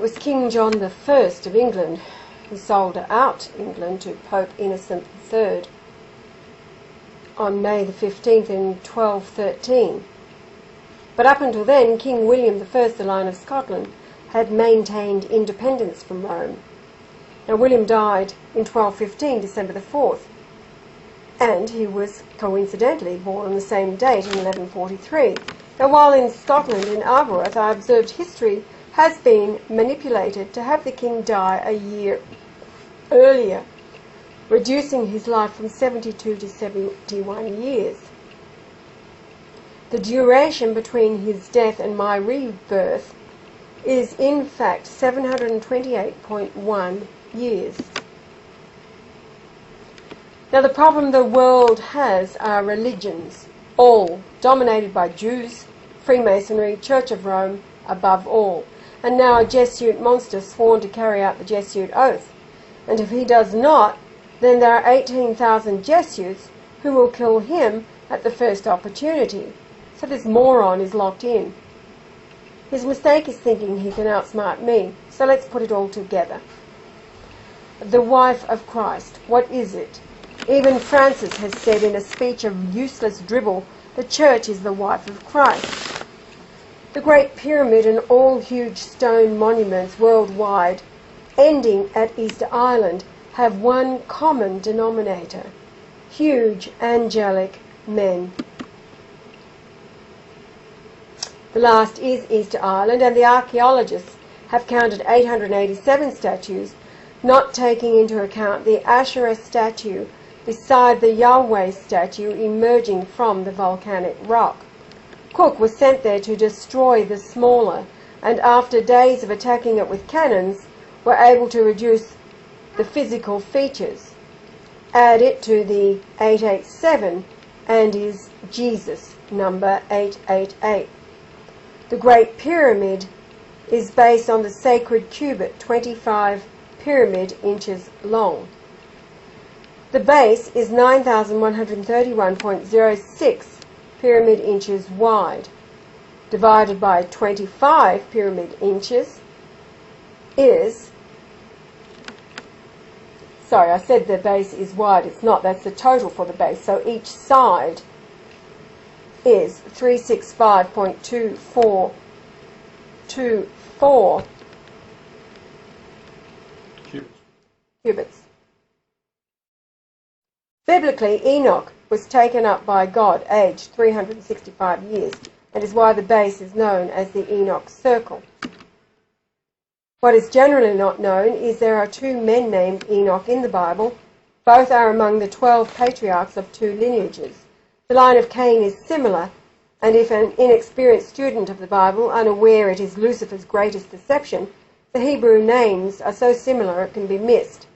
was King John I of England who sold out England to Pope Innocent III on May the 15th in 1213. But up until then, King William I, the Lion of Scotland, had maintained independence from Rome. Now, William died in 1215, December the 4th, and he was coincidentally born on the same date in 1143. Now, while in Scotland, in Arbroath, I observed history has been manipulated to have the king die a year earlier, reducing his life from 72 to 71 years. The duration between his death and my rebirth is in fact 728.1 years. Now, the problem the world has are religions, all dominated by Jews, Freemasonry, Church of Rome above all, and now a Jesuit monster sworn to carry out the Jesuit oath. And if he does not, then there are 18,000 Jesuits who will kill him at the first opportunity. So this moron is locked in. His mistake is thinking he can outsmart me. So let's put it all together. The wife of Christ, what is it? Even Francis has said in a speech of useless dribble, the church is the wife of Christ. The Great Pyramid and all huge stone monuments worldwide, ending at Easter Island, have one common denominator: huge angelic men. The last is Easter Island, and the archaeologists have counted 887 statues, not taking into account the Asherah statue beside the Yahweh statue emerging from the volcanic rock. Cook was sent there to destroy the smaller, and after days of attacking it with cannons, were able to reduce the physical features. Add it to the 887 and is Jesus, number 888. The Great Pyramid is based on the sacred cubit, 25 pyramid inches long. The base is 9,131.06 pyramid inches wide, divided by 25 pyramid inches is, sorry, I said the base is wide, it's not, that's the total for the base, so each side is 365.2424 cubits. Biblically, Enoch was taken up by God aged 365 years, and is why the base is known as the Enoch Circle. What is generally not known is there are two men named Enoch in the Bible. Both are among the 12 patriarchs of two lineages. The line of Cain is similar, and if an inexperienced student of the Bible, unaware it is Lucifer's greatest deception, the Hebrew names are so similar it can be missed.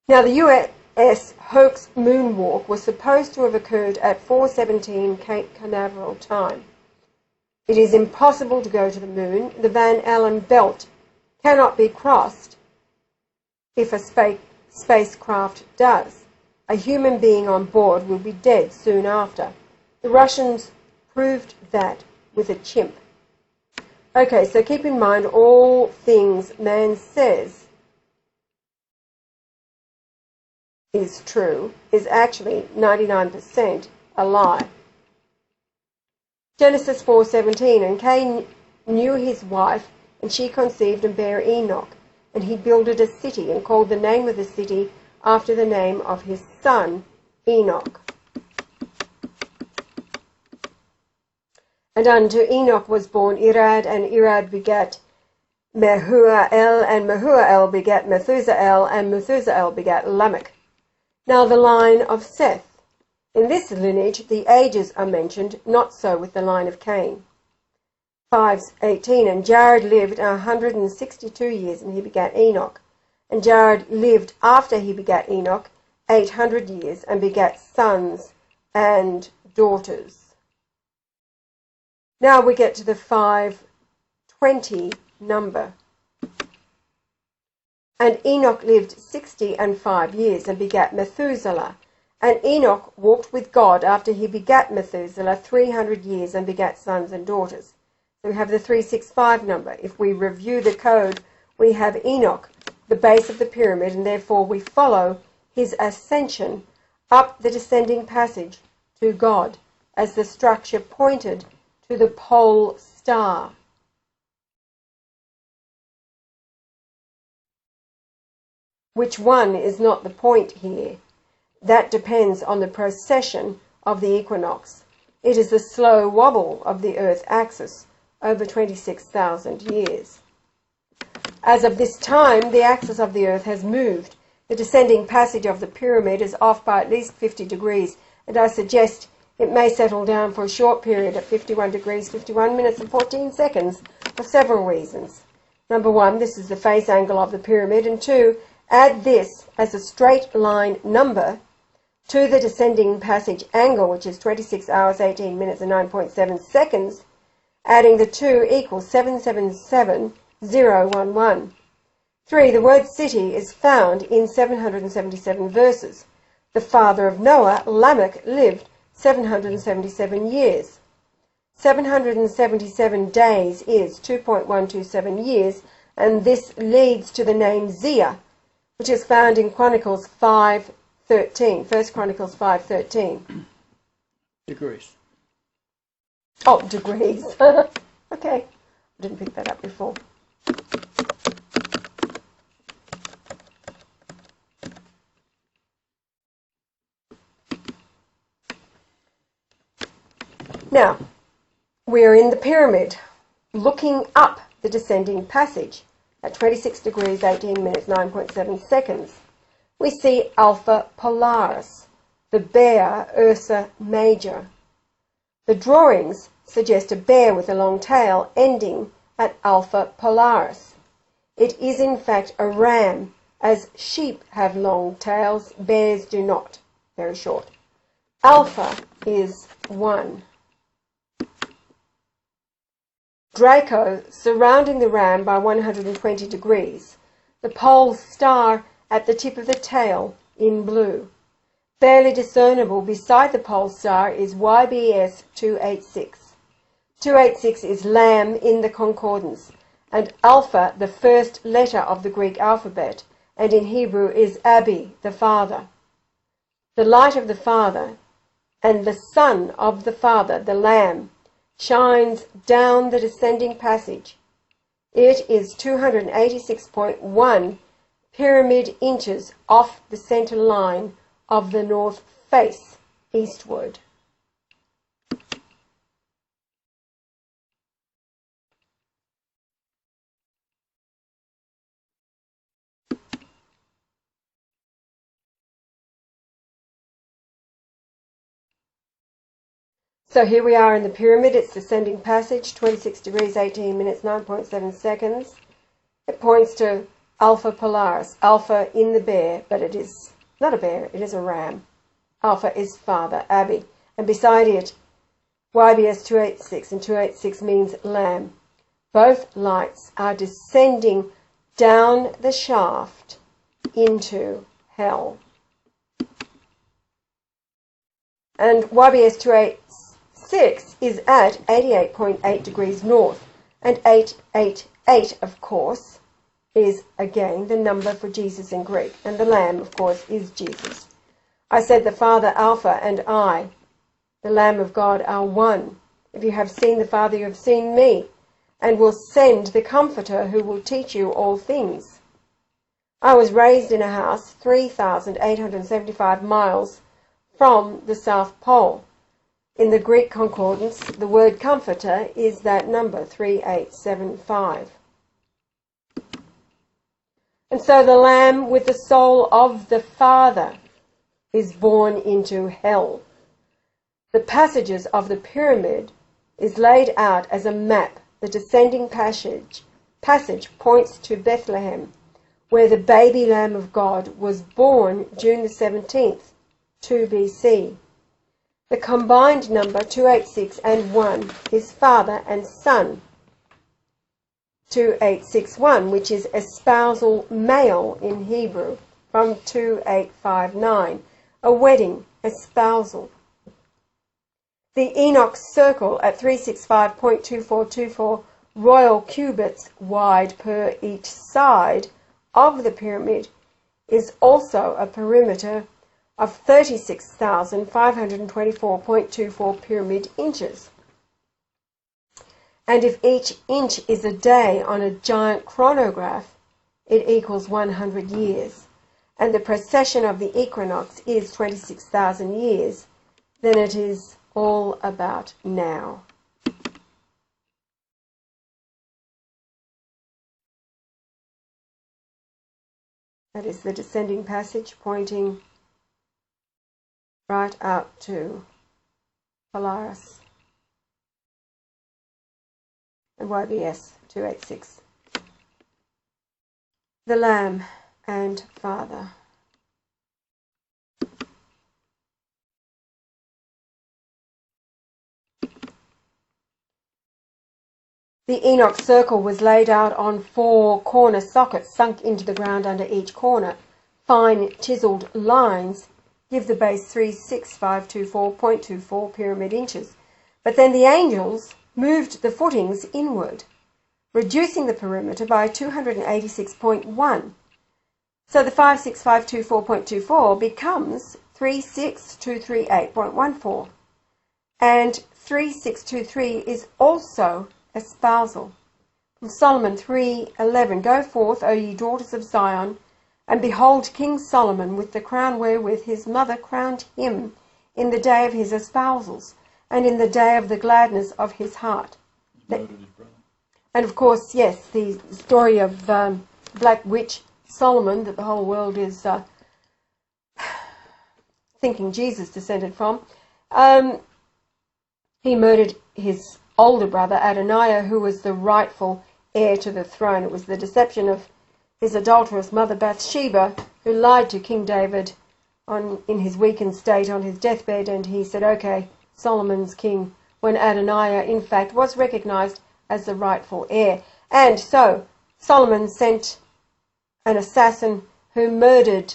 Now, the U.S. hoax moonwalk was supposed to have occurred at 4:17 Cape Canaveral time. It is impossible to go to the moon. The Van Allen belt cannot be crossed if a spacecraft does. A human being on board will be dead soon after. The Russians proved that with a chimp. Okay, so keep in mind all things man says is true is actually 99% a lie. Genesis 4:17, and Cain knew his wife, and she conceived and bare Enoch, and he builded a city, and called the name of the city after the name of his son, Enoch. And unto Enoch was born Irad, and Irad begat Mehujael, and Mehujael begat Methusael, and Methusael begat Lamech. Now the line of Seth. In this lineage the ages are mentioned, not so with the line of Cain. 5:18, and Jared lived 162 years, and he begat Enoch. And Jared lived after he begat Enoch 800 years, and begat sons and daughters. Now we get to the 520 number. And Enoch lived 65 years, and begat Methuselah. And Enoch walked with God after he begat Methuselah 300 years, and begat sons and daughters. So we have the 365 number. If we review the code, we have Enoch, the base of the pyramid, and therefore we follow his ascension up the descending passage to God as the structure pointed to the pole star. Which one is not the point here? That depends on the precession of the equinox. It is the slow wobble of the Earth axis over 26,000 years. As of this time, the axis of the Earth has moved. The descending passage of the pyramid is off by at least 50 degrees, and I suggest it may settle down for a short period at 51 degrees, 51 minutes and 14 seconds for several reasons. Number one, this is the face angle of the pyramid, and two, add this as a straight line number to the descending passage angle, which is 26 hours, 18 minutes and 9.7 seconds. Adding the two equals 777011. 3. The word city is found in 777 verses. The father of Noah, Lamech, lived 777 years. 777 days is 2.127 years, and this leads to the name Zia, which is found in Chronicles 5:13. 1 Chronicles 5:13. Degrees. Oh, degrees. Okay. I didn't pick that up before. Now, we are in the pyramid, looking up the descending passage at 26 degrees, 18 minutes, 9.7 seconds. We see Alpha Polaris, the bear Ursa Major. The drawings suggest a bear with a long tail ending at Alpha Polaris. It is in fact a ram, as sheep have long tails, bears do not, very short. Alpha is 1. Draco surrounding the ram by 120 degrees. The pole star at the tip of the tail in blue. Barely discernible beside the pole star is YBS 286. 286 is lamb in the concordance, and alpha the first letter of the Greek alphabet, and in Hebrew is Abi, the Father. The light of the Father and the Son of the Father, the Lamb, shines down the descending passage. It is 286.1 pyramid inches off the center line of the north face eastward. So here we are in the pyramid. It's descending passage, 26 degrees, 18 minutes, 9.7 seconds. It points to Alpha Polaris, Alpha in the bear, but it is not a bear, it is a ram. Alpha is Father, Abi. And beside it, YBS 286, and 286 means lamb. Both lights are descending down the shaft into hell. And YBS 286 is at 88.8 degrees north, and 888, of course, is again the number for Jesus in Greek, and the Lamb, of course, is Jesus. I said the Father, Alpha, and I, the Lamb of God, are one. If you have seen the Father, you have seen me, and will send the Comforter who will teach you all things. I was raised in a house 3,875 miles from the South Pole. In the Greek concordance, the word comforter is that number, 3875. And so the Lamb with the soul of the Father is born into hell. The passages of the pyramid is laid out as a map. The descending passage points to Bethlehem, where the baby Lamb of God was born June the 17th, 2 BC. The combined number 286 and 1 is Father and Son. 2861, which is espousal male in Hebrew, from 2859, a wedding, espousal. The Enoch circle at 365.2424 royal cubits wide per each side of the pyramid is also a perimeter of 36,524.24 pyramid inches. And if each inch is a day on a giant chronograph, it equals 100 years. And the precession of the equinox is 26,000 years, then it is all about now. That is the descending passage pointing right out to Polaris and YBS 286. The Lamb and Father. The Enoch circle was laid out on 4 corner sockets sunk into the ground under each corner. Fine chiseled lines give the base 36524.24 pyramid inches. But then the angels moved the footings inward, reducing the perimeter by 286.1. So the 56524.24 becomes 36238.14. And 3623 is also espousal. From Solomon 3:11, Go forth, O ye daughters of Zion, and behold King Solomon with the crown wherewith his mother crowned him in the day of his espousals, and in the day of the gladness of his heart. And of course, yes, the story of Black Witch Solomon, that the whole world is thinking Jesus descended from, he murdered his older brother Adoniah, who was the rightful heir to the throne. It was the deception of his adulterous mother Bathsheba who lied to King David in his weakened state on his deathbed, and he said, okay, Solomon's king, when Adoniah in fact was recognized as the rightful heir. And so Solomon sent an assassin who murdered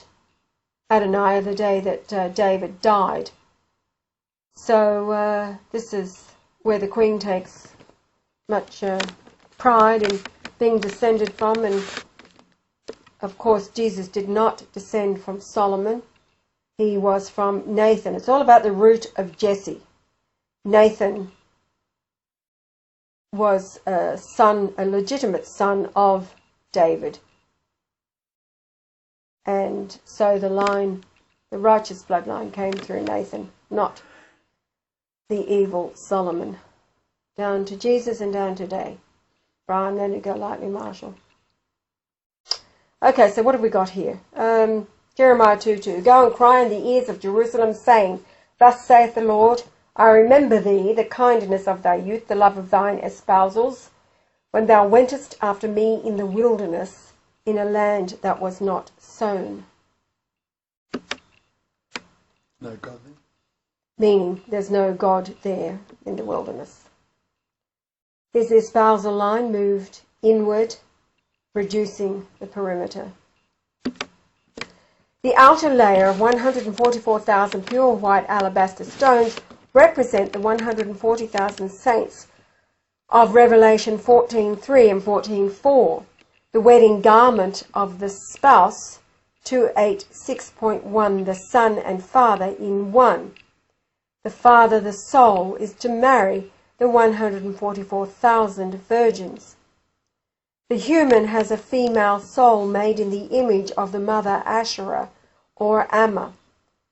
Adoniah the day that David died. So this is where the Queen takes much pride in being descended from. And of course Jesus did not descend from Solomon. He was from Nathan. It's all about the root of Jesse. Nathan was a legitimate son of David. And so the righteous bloodline came through Nathan, not the evil Solomon. Down to Jesus and down today. Brian Leonard Golightly Marshall. Okay, so what have we got here? Jeremiah 2:2. Go and cry in the ears of Jerusalem, saying, Thus saith the Lord, I remember thee, the kindness of thy youth, the love of thine espousals, when thou wentest after me in the wilderness, in a land that was not sown. No God there? Meaning there's no God there in the wilderness. Is the espousal line moved inward, reducing the perimeter. The outer layer of 144,000 pure white alabaster stones represent the 140,000 saints of Revelation 14:3 and 14:4, the wedding garment of the spouse, 286.1, the Son and Father in one. The Father, the soul, is to marry the 144,000 virgins. The human has a female soul made in the image of the mother Asherah or Amma.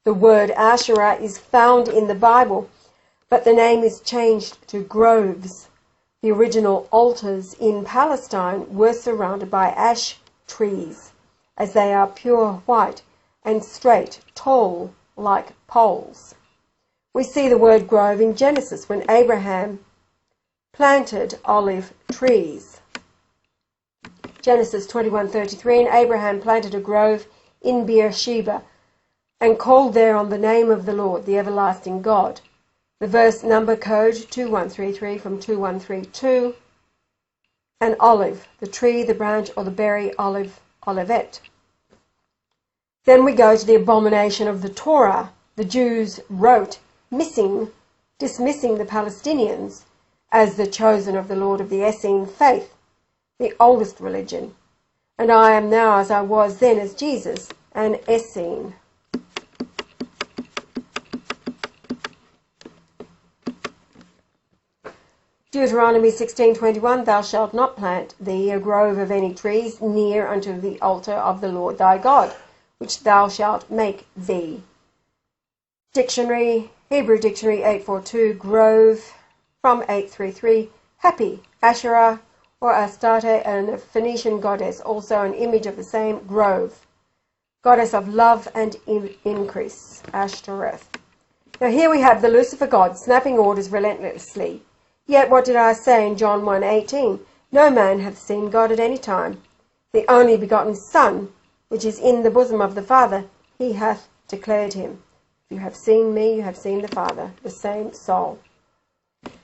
The word Asherah is found in the Bible, but the name is changed to groves. The original altars in Palestine were surrounded by ash trees, as they are pure white and straight, tall, like poles. We see the word grove in Genesis when Abraham planted olive trees. Genesis 21:33, and Abraham planted a grove in Beersheba and called there on the name of the Lord, the everlasting God. The verse number code 2133 from 2132. An olive, the tree, the branch, or the berry, olive, olivet. Then we go to the abomination of the Torah. The Jews wrote, missing dismissing the Palestinians as the chosen of the Lord of the Essene faith, the oldest religion. And I am now, as I was then as Jesus, an Essene. Deuteronomy 16:21, Thou shalt not plant thee a grove of any trees near unto the altar of the Lord thy God, which thou shalt make thee. Dictionary, Hebrew Dictionary 842, grove, from 833, happy, Asherah, or Astarte, a Phoenician goddess, also an image of the same grove, goddess of love and increase, Ashtoreth. Now here we have the Lucifer god snapping orders relentlessly. Yet what did I say in John 1:18? No man hath seen God at any time. The only begotten Son, which is in the bosom of the Father, he hath declared him. If you have seen me, you have seen the Father, the same soul.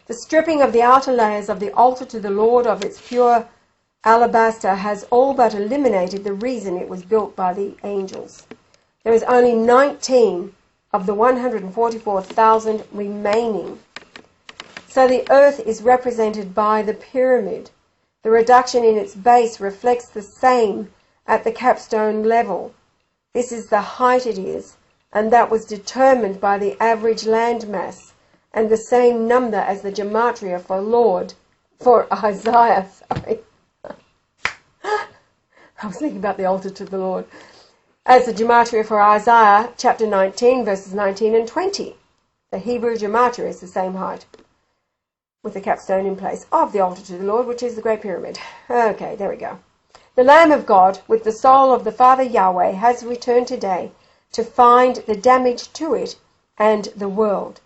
The stripping of the outer layers of the altar to the Lord of its pure alabaster has all but eliminated the reason it was built by the angels. There is only 19 of the 144,000 remaining. So the earth is represented by the pyramid. The reduction in its base reflects the same at the capstone level. This is the height it is, and that was determined by the average land mass, and the same number as the gematria for Isaiah. I was thinking about the altar to the Lord. As the gematria for Isaiah, chapter 19, verses 19 and 20. The Hebrew gematria is the same height, with the capstone in place of the altar to the Lord, which is the Great Pyramid. Okay, there we go. The Lamb of God, with the soul of the Father Yahweh, has returned today to find the damage to it and the world,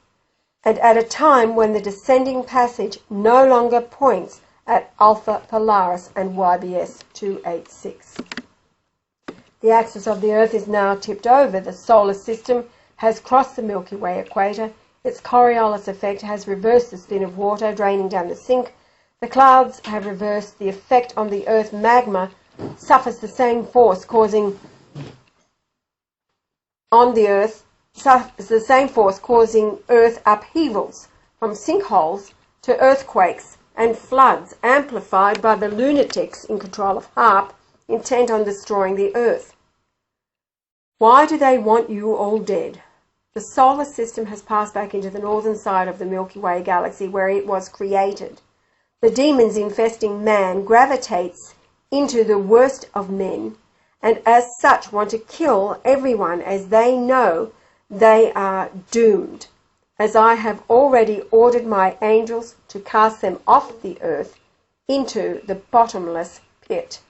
and at a time when the descending passage no longer points at Alpha Polaris and YBS 286. The axis of the Earth is now tipped over. The solar system has crossed the Milky Way equator. Its Coriolis effect has reversed the spin of water draining down the sink. The clouds have reversed the effect on the Earth. Magma suffers the same force causing Earth upheavals, from sinkholes to earthquakes and floods, amplified by the lunatics in control of HARP, intent on destroying the Earth. Why do they want you all dead? The solar system has passed back into the northern side of the Milky Way galaxy where it was created. The demons infesting man gravitates into the worst of men, and as such want to kill everyone, as they know they are doomed, as I have already ordered my angels to cast them off the earth into the bottomless pit.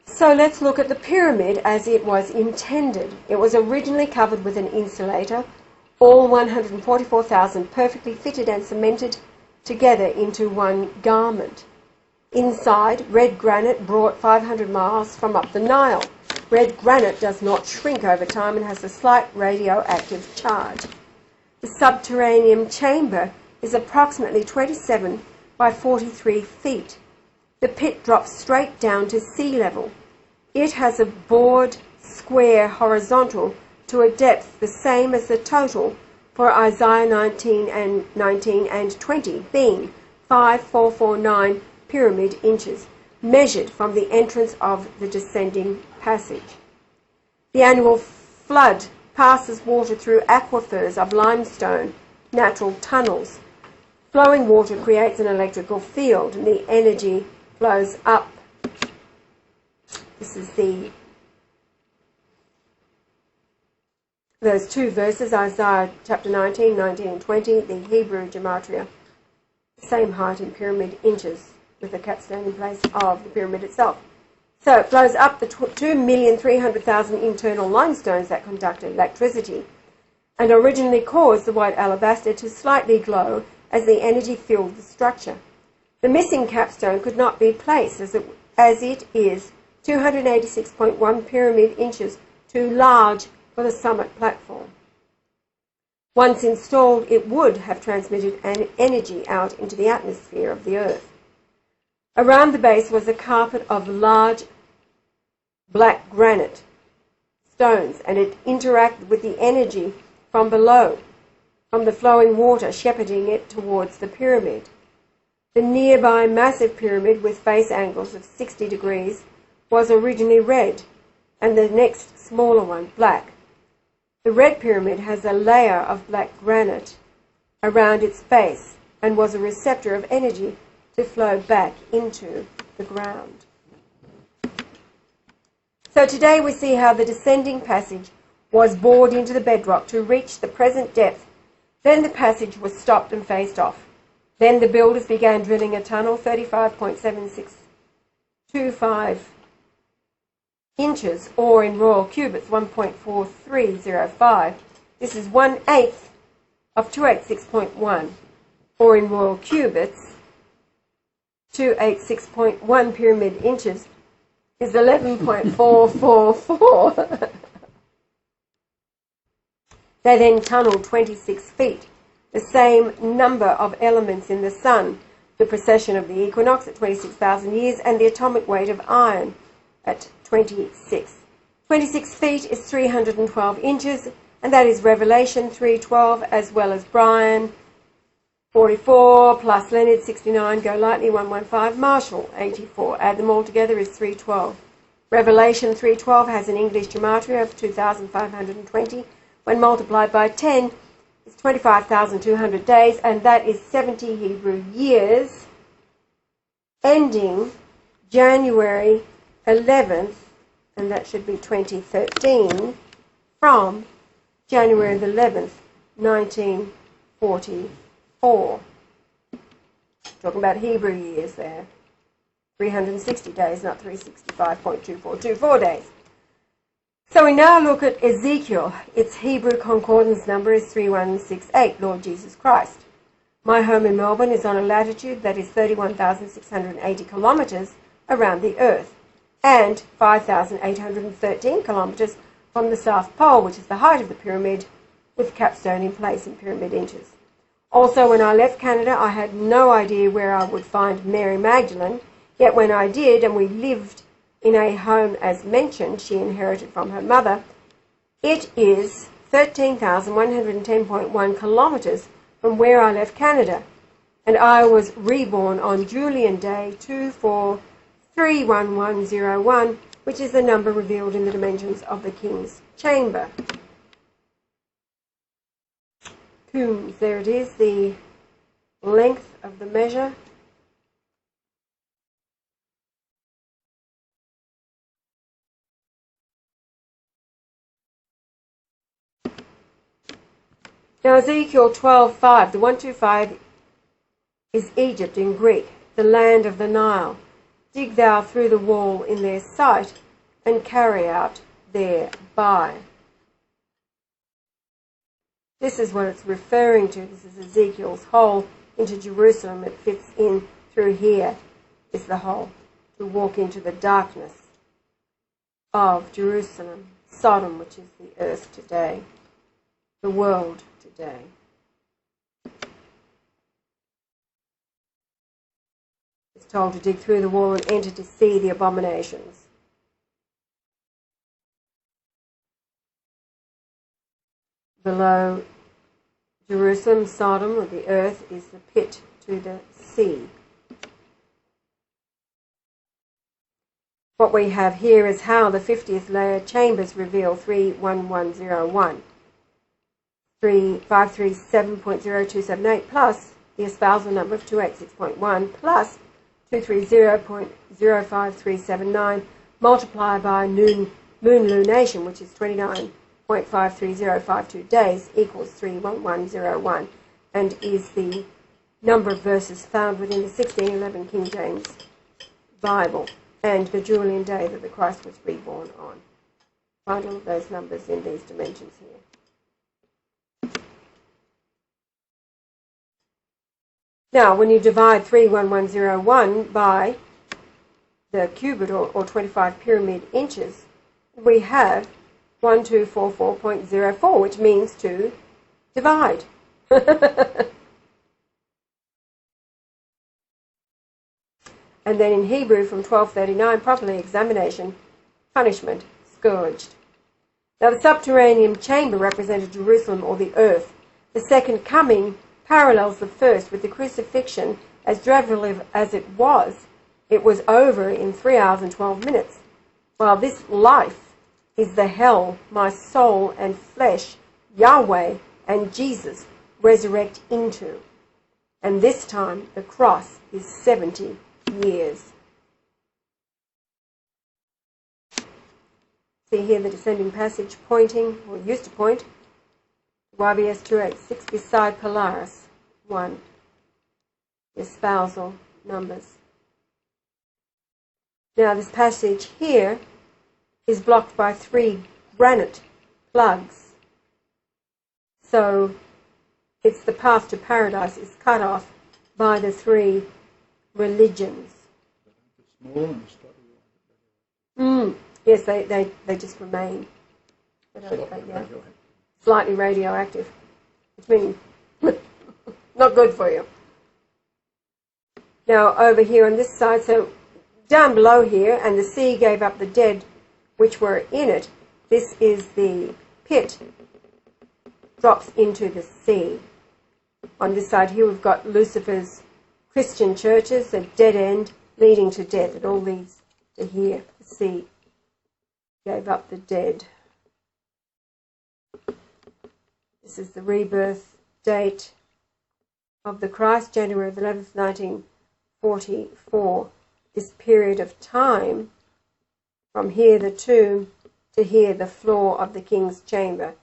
So let's look at the pyramid as it was intended. It was originally covered with an insulator, all 144,000 perfectly fitted and cemented together into one garment. Inside, red granite brought 500 miles from up the Nile. Red granite does not shrink over time and has a slight radioactive charge. The subterranean chamber is approximately 27 by 43 feet. The pit drops straight down to sea level. It has a bored square horizontal to a depth the same as the total for Isaiah 19 and 20, being 5,449 pyramid inches, measured from the entrance of the descending passage. The annual flood passes water through aquifers of limestone, natural tunnels. Flowing water creates an electrical field, and the energy flows up. This is those two verses, Isaiah chapter 19 and 20, the Hebrew gematria, same height in pyramid inches, with the capstone in place of the pyramid itself. So it flows up the 2,300,000 internal limestones that conduct electricity, and originally caused the white alabaster to slightly glow as the energy filled the structure. The missing capstone could not be placed as it is 286.1 pyramid inches too large for the summit platform. Once installed, it would have transmitted an energy out into the atmosphere of the Earth. Around the base was a carpet of large black granite stones, and it interacted with the energy from below, from the flowing water shepherding it towards the pyramid. The nearby massive pyramid with face angles of 60 degrees was originally red, and the next smaller one black. The red pyramid has a layer of black granite around its base and was a receptor of energy to flow back into the ground. So today we see how the descending passage was bored into the bedrock to reach the present depth. Then the passage was stopped and faced off. Then the builders began drilling a tunnel 35.7625 inches, or in royal cubits 1.4305. This is 1/8 of 286.1, or in royal cubits 286.1 pyramid inches is 11.444. They then tunneled 26 feet, the same number of elements in the sun, the precession of the equinox at 26,000 years, and the atomic weight of iron at 26. 26 feet is 312 inches, and that is Revelation 3:12, as well as Brian 44, plus Leonard 69, Golightly 115, Marshall 84. Add them all together is 312. Revelation 3:12 has an English gematria of 2,520. When multiplied by 10, it's 25,200 days, and that is 70 Hebrew years, ending January 11th, and that should be 2013, from January the 11th, 1944. Talking about Hebrew years there. 360 days, not 365.2424 days. So we now look at Ezekiel. Its Hebrew concordance number is 3168, Lord Jesus Christ. My home in Melbourne is on a latitude that is 31,680 kilometres around the Earth, and 5,813 kilometres from the South Pole, which is the height of the pyramid, with capstone in place in pyramid inches. Also, when I left Canada, I had no idea where I would find Mary Magdalene, yet when I did, and we lived in a home as mentioned, she inherited from her mother, it is 13,110.1 kilometres from where I left Canada, and I was reborn on Julian Day 24/3/1101, which is the number revealed in the dimensions of the King's Chamber. Coombs, there it is, the length of the measure. Now Ezekiel 12:5, the 125 is Egypt in Greek, the land of the Nile. Dig thou through the wall in their sight, and carry out thereby. This is what it's referring to. This is Ezekiel's hole into Jerusalem. It fits in through here, is the hole, to walk into the darkness of Jerusalem, Sodom, which is the earth today, the world today. It's told to dig through the wall and enter to see the abominations. Below Jerusalem, Sodom, or the earth, is the pit to the sea. What we have here is how the 50th layer chambers reveal 31101. 537.0278 plus the espousal number of 286.1 plus 230.0539 multiplied by moon lunation, which is 29.53052 days, equals 31101, and is the number of verses found within the 1611 King James Bible and the Julian day that the Christ was reborn on. Find all of those numbers in these dimensions here. Now, when you divide 31101 by the cubit, or 25 pyramid inches, we have 1244.04, which means to divide. And then in Hebrew, from 1239, properly examination, punishment, scourged. Now the subterranean chamber represented Jerusalem or the earth. The second coming parallels the first with the crucifixion. As dreadful as it was over in 3 hours and 12 minutes. While this life is the hell my soul and flesh, Yahweh and Jesus resurrect into. And this time the cross is 70 years. See here the descending passage pointing, or used to point, YBS 286 beside Polaris 1. The spousal numbers. Now this passage here is blocked by 3 granite plugs. So it's the path to paradise is cut off by the 3 religions. Yes, they just remain. Slightly radioactive, which means not good for you. Now over here on this side, so down below here, and the sea gave up the dead which were in it. This is the pit, drops into the sea. On this side here we've got Lucifer's Christian churches, a dead end leading to death. It all leads to here, the sea gave up the dead. This is the rebirth date of the Christ, January 11th, 1944. This period of time, from here the tomb to here the floor of the king's chamber,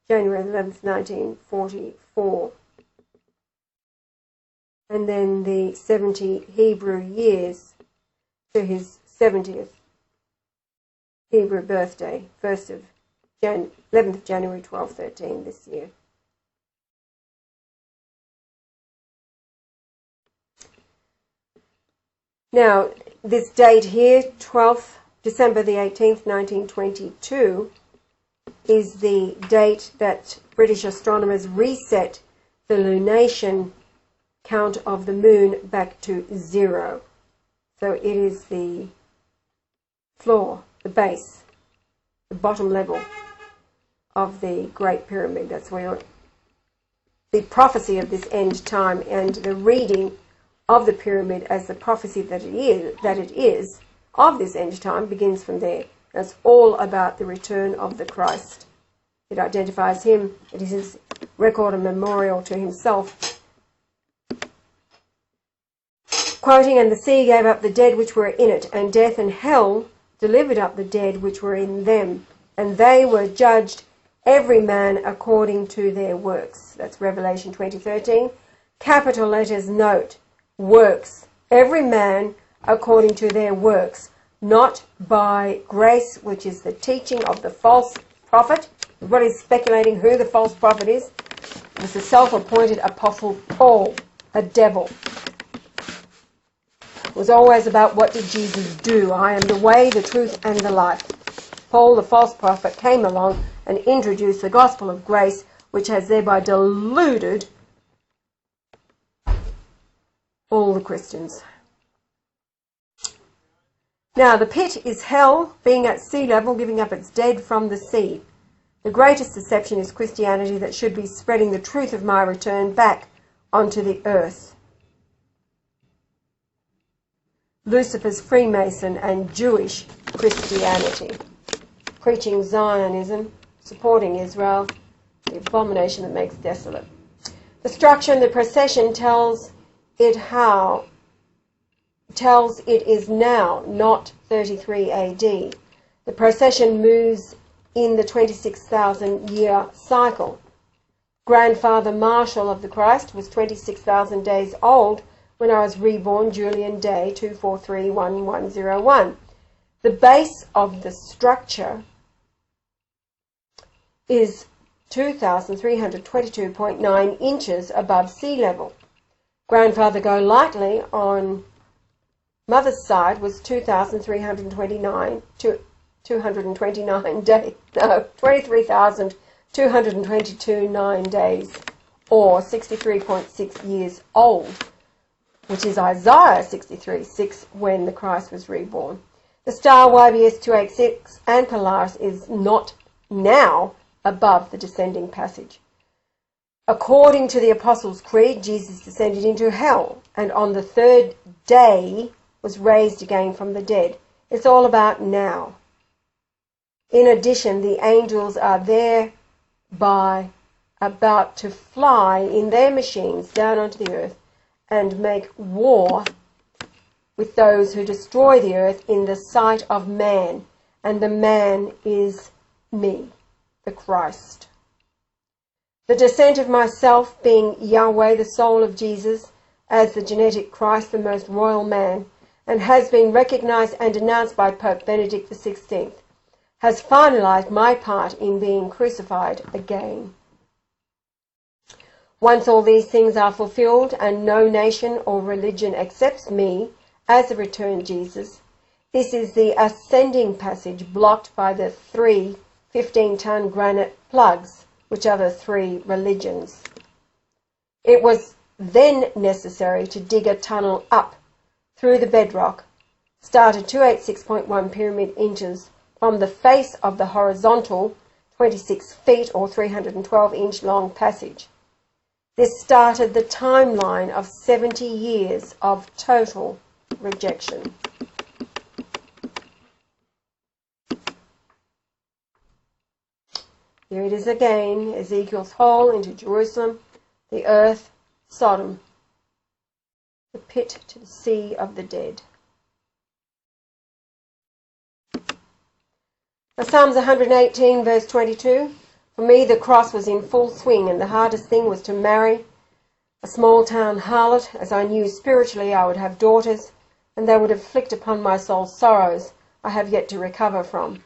January 11th, 1944. And then the 70 Hebrew years to his 70th Hebrew birthday, 11th of January 1213 this year. Now, this date here, 12th December the 18th, 1922, is the date that British astronomers reset the lunation count of the moon back to 0. So it is the floor, the base, the bottom level of the Great Pyramid. That's where the prophecy of this end time and the reading of the pyramid as the prophecy that it is of this end time begins from there. That's all about the return of the Christ. It identifies him. It is his record and memorial to himself. Quoting, and the sea gave up the dead which were in it, and death and hell delivered up the dead which were in them, and they were judged every man according to their works. That's Revelation 20:13. Capital letters note, works, every man according to their works, not by grace, which is the teaching of the false prophet. Everybody's speculating who the false prophet is. It's the self-appointed Apostle Paul, a devil. It was always about what did Jesus do. I am the way, the truth, and the life. Paul, the false prophet, came along and introduced the gospel of grace, which has thereby deluded all the Christians. Now, the pit is hell, being at sea level, giving up its dead from the sea. The greatest deception is Christianity that should be spreading the truth of my return back onto the earth. Lucifer's Freemason and Jewish Christianity, preaching Zionism, supporting Israel, the abomination that makes desolate. The structure in the procession tells it is now, not 33 AD. The procession moves in the 26,000-year cycle. Grandfather Marshall of the Christ was 26,000 days old when I was reborn, Julian Day 2431101. The base of the structure is 2,322.9 inches above sea level. Grandfather Golightly on mother's side was 23,229 days, no, 23,222 days, or 63.6 years old, which is Isaiah 63:6 when the Christ was reborn. The star YBS 286 and Polaris is not now above the descending passage. According to the Apostles' Creed, Jesus descended into hell and on the third day was raised again from the dead. It's all about now. In addition, the angels are thereby about to fly in their machines down onto the earth and make war with those who destroy the earth in the sight of man. And the man is me, the Christ. The descent of myself being Yahweh, the soul of Jesus, as the genetic Christ, the most royal man, and has been recognized and announced by Pope Benedict XVI, has finalized my part in being crucified again. Once all these things are fulfilled and no nation or religion accepts me as the returned Jesus, this is the ascending passage blocked by the 3 15-ton granite plugs, which are the 3 religions. It was then necessary to dig a tunnel up through the bedrock, start at 286.1 pyramid inches from the face of the horizontal 26 feet or 312-inch long passage. This started the timeline of 70 years of total rejection. Here it is again, Ezekiel's hole into Jerusalem, the earth, Sodom, the pit to the sea of the dead. Now, Psalms 118 verse 22, for me the cross was in full swing and the hardest thing was to marry a small town harlot. As I knew spiritually I would have daughters and they would inflict upon my soul sorrows I have yet to recover from.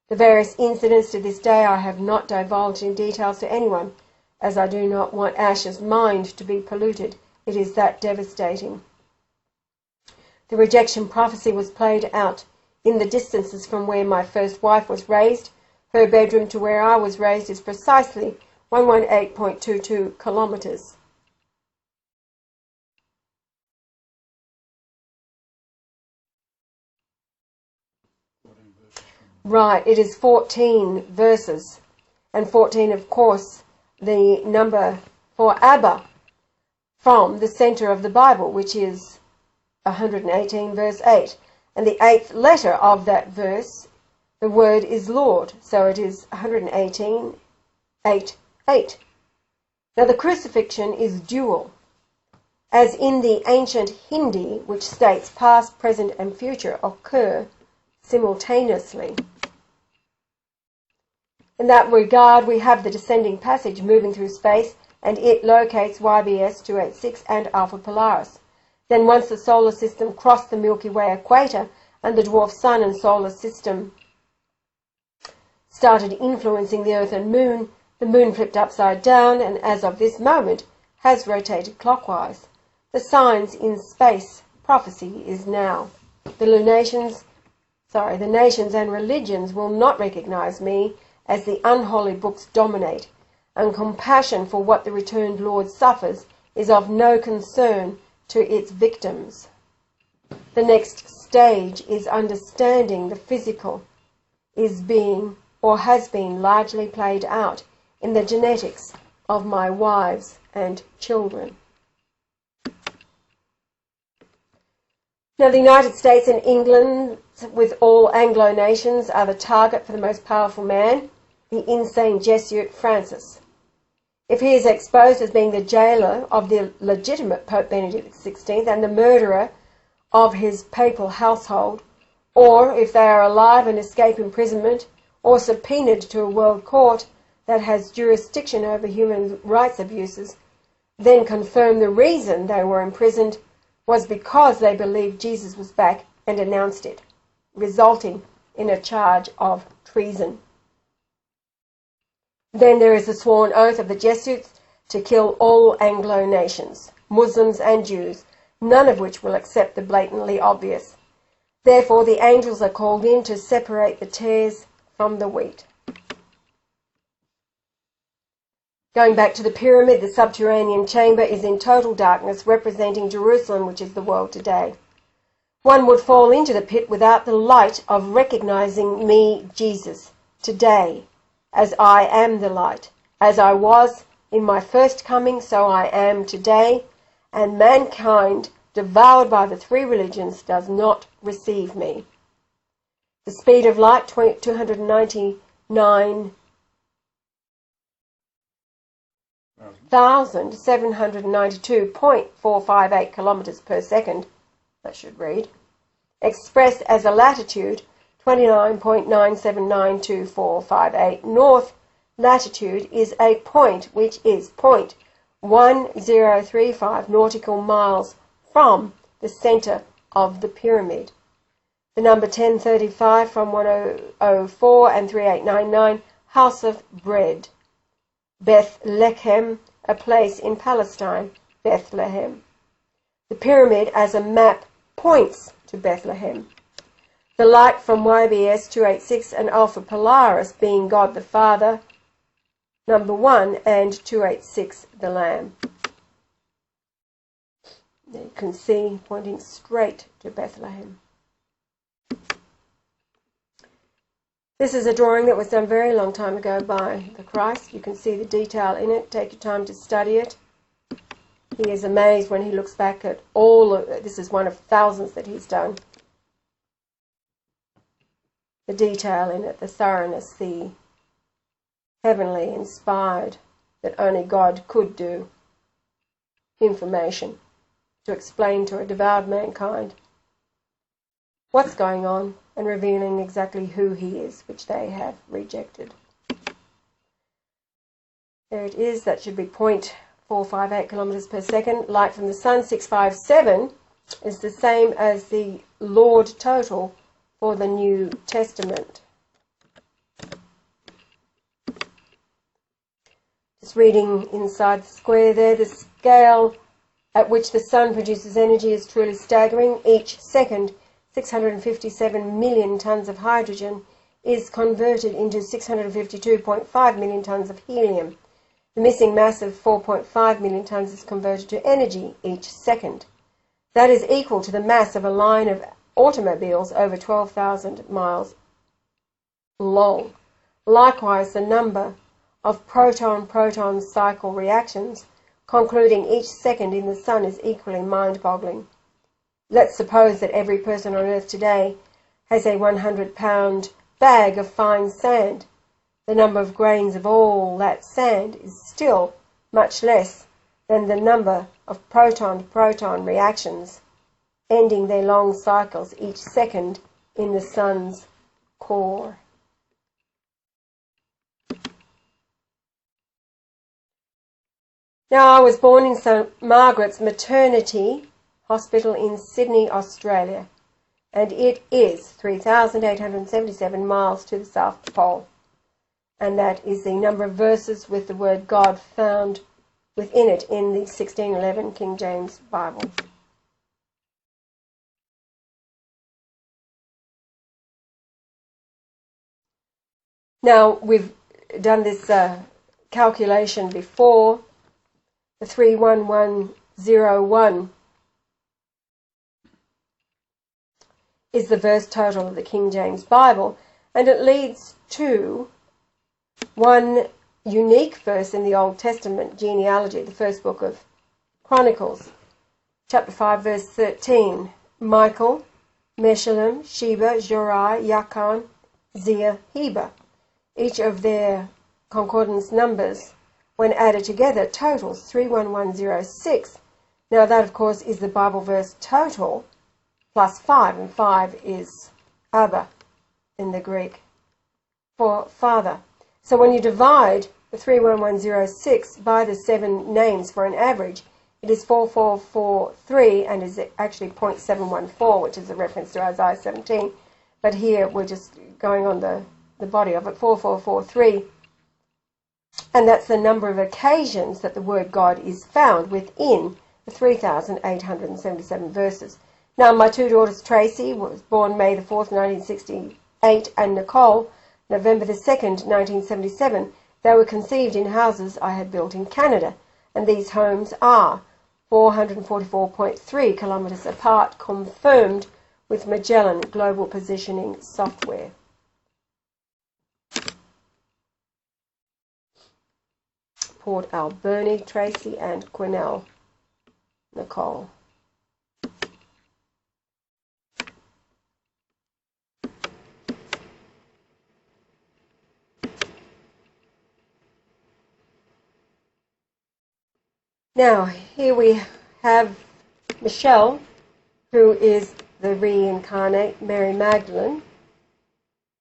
The various incidents to this day I have not divulged in details to anyone, as I do not want Ash's mind to be polluted. It is that devastating. The rejection prophecy was played out in the distances from where my first wife was raised. Her bedroom to where I was raised is precisely 118.22 kilometres. Right, it is 14 verses, and 14, of course, the number for Abba from the centre of the Bible, which is 118 verse 8. And the 8th letter of that verse, the word is Lord, so it is 118, 8, 8. Now the crucifixion is dual, as in the ancient Hindi, which states past, present and future occur simultaneously. In that regard, we have the descending passage moving through space, and it locates YBS 286 and Alpha Polaris. Then once the solar system crossed the Milky Way equator and the dwarf sun and solar system started influencing the Earth and Moon, the Moon flipped upside down and as of this moment has rotated clockwise. The signs in space prophecy is now. The nations and religions will not recognize me as the unholy books dominate, and compassion for what the returned Lord suffers is of no concern to its victims. The next stage is understanding the physical is being or has been largely played out in the genetics of my wives and children. Now, the United States and England, with all Anglo nations, are the target for the most powerful man, the insane Jesuit Francis. If he is exposed as being the jailer of the legitimate Pope Benedict XVI and the murderer of his papal household, or if they are alive and escape imprisonment, or subpoenaed to a world court that has jurisdiction over human rights abuses, then confirm the reason they were imprisoned was because they believed Jesus was back and announced it, resulting in a charge of treason. Then there is the sworn oath of the Jesuits to kill all Anglo nations, Muslims and Jews, none of which will accept the blatantly obvious. Therefore, the angels are called in to separate the tares from the wheat. Going back to the pyramid, the subterranean chamber is in total darkness, representing Jerusalem, which is the world today. One would fall into the pit without the light of recognizing me, Jesus, today, as I am the light. As I was in my first coming, so I am today, and mankind, devoured by the three religions, does not receive me. The speed of light, 299,792.458 kilometres per second, that should read, expressed as a latitude, 29.9792458 north latitude, is a point which is 0.1035 nautical miles from the centre of the pyramid. The number 1035 from 1004 and 3899, House of Bread. Bethlehem, a place in Palestine, Bethlehem. The pyramid as a map points to Bethlehem. The light from YBS 286 and Alpha Polaris being God the Father, number 1, and 286 the Lamb. You can see pointing straight to Bethlehem. This is a drawing that was done a very long time ago by the Christ. You can see the detail in it. Take your time to study it. He is amazed when he looks back at all of it. This is one of thousands that he's done. The detail in it, the thoroughness, the heavenly, inspired, that only God could do information to explain to a devoured mankind what's going on and revealing exactly who he is, which they have rejected. There it is. That should be 0.458 kilometres per second. Light from the sun, 657, is the same as the Lord total for the New Testament. Just reading inside the square there, the scale at which the sun produces energy is truly staggering. Each second, 657 million tonnes of hydrogen is converted into 652.5 million tonnes of helium. The missing mass of 4.5 million tonnes is converted to energy each second. That is equal to the mass of a line of automobiles over 12,000 miles long. Likewise, the number of proton-proton cycle reactions concluding each second in the sun is equally mind-boggling. Let's suppose that every person on earth today has a 100-pound bag of fine sand. The number of grains of all that sand is still much less than the number of proton-proton reactions ending their long cycles each second in the sun's core. Now, I was born in St. Margaret's Maternity Hospital in Sydney, Australia, and it is 3,877 miles to the South Pole. And that is the number of verses with the word God found within it in the 1611 King James Bible. Now, we've done this calculation before. The 31101 is the verse total of the King James Bible, and it leads to one unique verse in the Old Testament genealogy, the first book of Chronicles, chapter 5, verse 13. Michael, Meshullam, Sheba, Jorai, Yakan, Zia, Heber. Each of their concordance numbers, when added together, totals 31106. Now that, of course, is the Bible verse total plus 5, and 5 is Abba in the Greek for Father. So when you divide the 31106 by the 7 names for an average, it is 4443 and is actually 0.714, which is a reference to Isaiah 17. But here we're just going on the body of it, 4443. And that's the number of occasions that the word God is found within the 3,877 verses. Now, my two daughters, Tracy, was born May the 4th, 1968, and Nicole, November the 2nd, 1977. They were conceived in houses I had built in Canada, and these homes are 444.3 kilometres apart, confirmed with Magellan Global Positioning software. Port Alberni, Tracy and Quinnell, Nicole. Now, here we have Michelle, who is the reincarnate Mary Magdalene.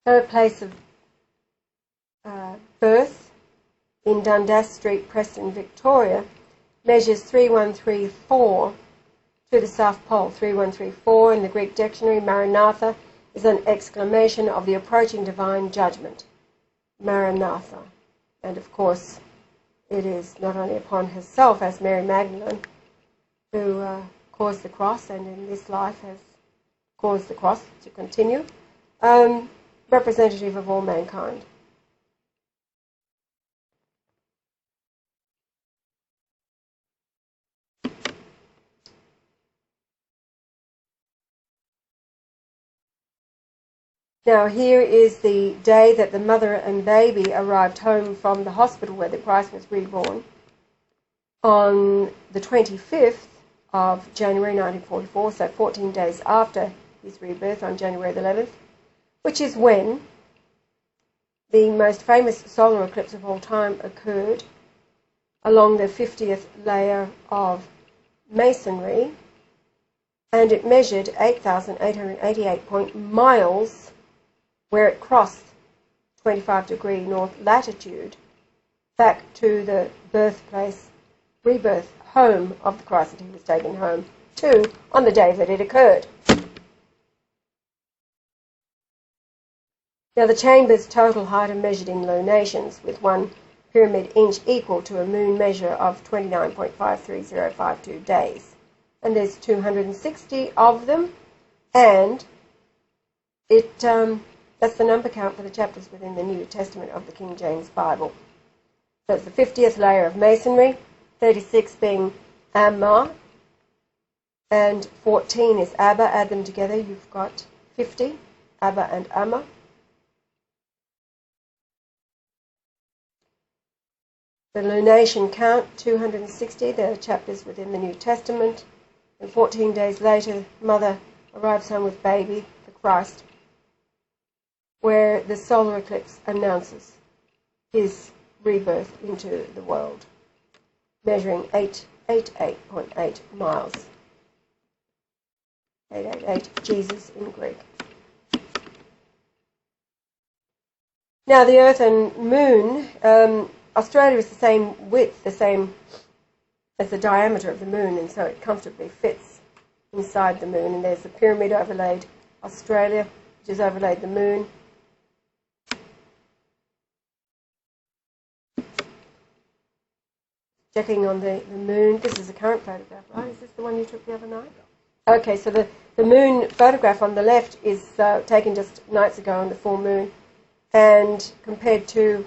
Her place of birth in Dundas Street, Preston, Victoria, measures 3134 to the South Pole. 3134 in the Greek dictionary, Maranatha, is an exclamation of the approaching divine judgment. Maranatha. And of course, it is not only upon herself as Mary Magdalene who caused the cross, and in this life has caused the cross to continue, representative of all mankind. Now here is the day that the mother and baby arrived home from the hospital where the Christ was reborn, on the 25th of January 1944, so 14 days after his rebirth on January the 11th, which is when the most famous solar eclipse of all time occurred along the 50th layer of masonry, and it measured 8,888 miles where it crossed 25-degree north latitude back to the birthplace, rebirth, home of the Christ that he was taken home to on the day that it occurred. Now the chamber's total height are measured in lunations, with one pyramid inch equal to a moon measure of 29.53052 days. And there's 260 of them, and that's the number count for the chapters within the New Testament of the King James Bible. So it's the 50th layer of masonry, 36 being Amma, and 14 is Abba. Add them together, you've got 50, Abba and Amma. The lunation count, 260, the chapters within the New Testament. And 14 days later, mother arrives home with baby, the Christ, where the solar eclipse announces his rebirth into the world, measuring 888.8 miles. 888, Jesus in Greek. Now the Earth and Moon, Australia is the same width, the same as the diameter of the Moon, and so it comfortably fits inside the Moon. And there's a pyramid overlaid Australia, which has overlaid the Moon. Checking on the Moon. This is a current photograph, right? Is this the one you took the other night? Okay, so the Moon photograph on the left is taken just nights ago on the full Moon, and compared to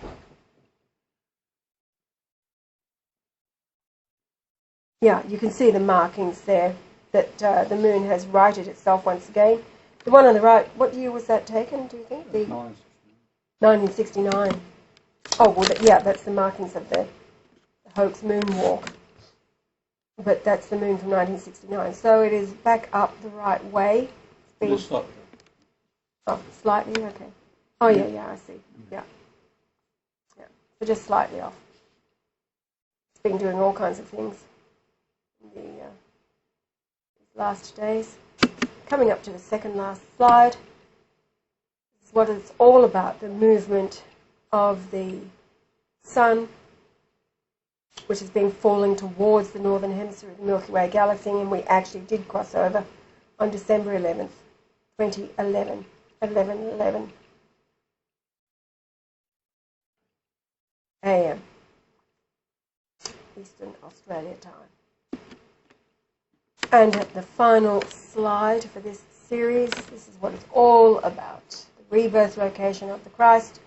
you can see the markings there that the Moon has righted itself once again. The one on the right, what year was that taken, do you think? 1969. Oh, well, that's the markings of the hoax moonwalk. But that's the Moon from 1969. So it is back up the right way. It's been slightly, okay. Oh, yeah, I see. Yeah. So just slightly off. It's been doing all kinds of things in these last days. Coming up to the second last slide. This is what it's all about, the movement of the Sun, which has been falling towards the northern hemisphere of the Milky Way galaxy, and we actually did cross over on December 11th, 2011, at 11:11 a.m. Eastern Australia time. And at the final slide for this series, this is what it's all about. The rebirth location of the Christ,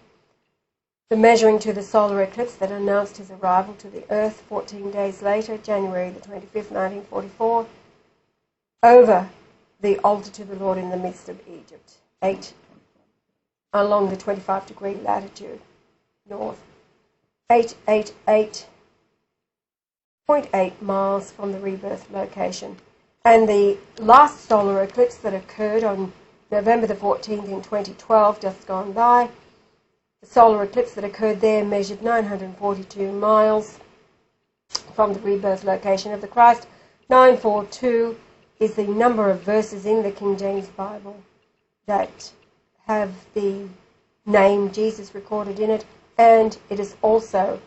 the measuring to the solar eclipse that announced his arrival to the Earth 14 days later, January the 25th, 1944, over the altar to the Lord in the midst of Egypt, 8 along the 25-degree latitude north. 888 0.8 miles from the rebirth location. And the last solar eclipse that occurred on November the 14th in 2012, just gone by, the solar eclipse that occurred there measured 942 miles from the rebirth location of the Christ. 942 is the number of verses in the King James Bible that have the name Jesus recorded in it, and it is also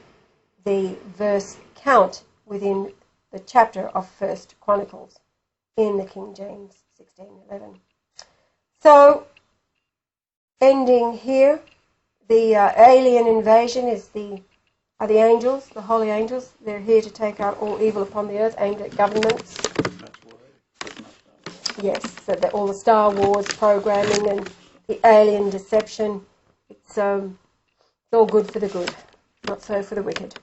the verse count within the chapter of 1st Chronicles in the King James 16:11. So, ending here, the alien invasion are the angels, the holy angels. They're here to take out all evil upon the earth, aimed at governments. Yes, so all the Star Wars programming and the alien deception, it's all good for the good, not so for the wicked.